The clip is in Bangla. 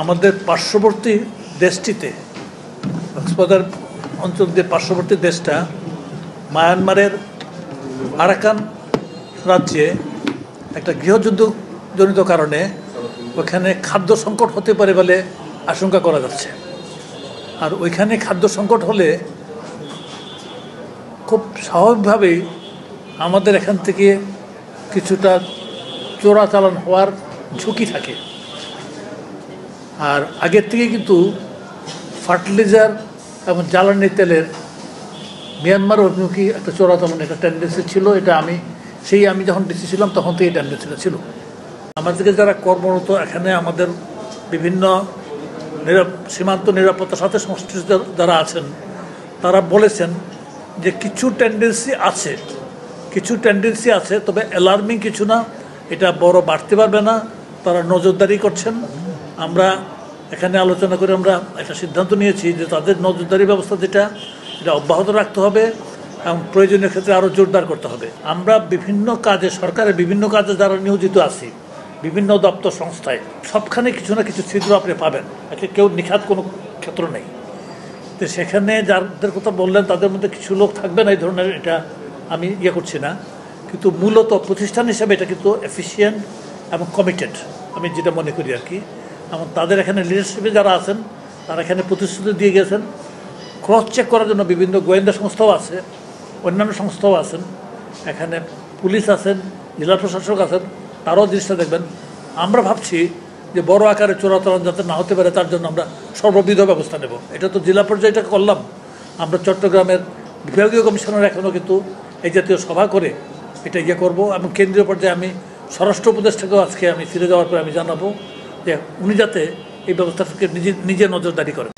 আমাদের পার্শ্ববর্তী দেশটিতে কক্সবাজার অঞ্চল দিয়ে পার্শ্ববর্তী দেশটা মায়ানমারের আরাকান রাজ্যে একটা গৃহযুদ্ধজনিত কারণে ওখানে খাদ্য সংকট হতে পারে বলে আশঙ্কা করা যাচ্ছে। আর ওইখানে খাদ্য সংকট হলে খুব স্বাভাবিকভাবেই আমাদের এখান থেকে কিছুটা চোরাচালান হওয়ার ঝুঁকি থাকে। আর আগের থেকে কিন্তু ফার্টিলাইজার এবং জ্বালানি তেলের মিয়ানমার অভিমুখী একটা চোরাচালান একটা টেন্ডেন্সি ছিল। এটা আমি যখন ডিসি ছিলাম তখন থেকে এই টেন্ডেন্সিটা ছিল। আমাদেরকে যারা কর্মরত এখানে আমাদের বিভিন্ন সীমান্ত নিরাপত্তার সাথে সংশ্লিষ্ট যারা আছেন তারা বলেছেন যে কিছু টেন্ডেন্সি আছে, তবে অ্যালার্মিং কিছু না, এটা বড় বাড়তে পারবে না, তারা নজরদারি করছেন। আমরা এখানে আলোচনা করে আমরা একটা সিদ্ধান্ত নিয়েছি যে তাদের নজরদারি ব্যবস্থা এটা অব্যাহত রাখতে হবে এবং প্রয়োজনীয় ক্ষেত্রে আরও জোরদার করতে হবে। আমরা বিভিন্ন কাজে, সরকারের বিভিন্ন কাজে যারা নিয়োজিত আছি, বিভিন্ন দপ্তর সংস্থায়, সবখানে কিছু না কিছু ছিদ্র আপনি পাবেন। কেউ নিখাত কোনো ক্ষেত্র নেই। তো সেখানে যাদের কথা বললেন তাদের মধ্যে কিছু লোক থাকবে না এই ধরনের, এটা আমি করছি না, কিন্তু মূলত প্রতিষ্ঠান হিসেবে এটা কিন্তু এফিশিয়েন্ট এবং কমিটেড, আমি যেটা মনে করি আর কি। এবং তাদের এখানে লিডারশিপে যারা আছেন তারা এখানে প্রতিশ্রুতি দিয়ে গেছেন। ক্রস চেক করার জন্য বিভিন্ন গোয়েন্দা সংস্থাও আছে, অন্যান্য সংস্থাও আছেন, এখানে পুলিশ আছেন, জেলা প্রশাসক আছেন, তারাও জিনিসটা দেখবেন। আমরা ভাবছি যে বড় আকারে চোরাচালান যাতে না হতে পারে তার জন্য আমরা সর্ববিধ ব্যবস্থা নেব। এটা তো জেলা পর্যায়ে এটা করলাম। আমরা চট্টগ্রামের বিভাগীয় কমিশনার এখনও কিন্তু এই জাতীয় সভা করে এটা করব এবং কেন্দ্রীয় পর্যায়ে আমি স্বরাষ্ট্র উপদেষ্টাকেও আজকে আমি ফিরে যাওয়ার পরে আমি জানাবো যে উনি যাতে এই ব্যবস্থাটাকে নিজে নজরদারি করেন।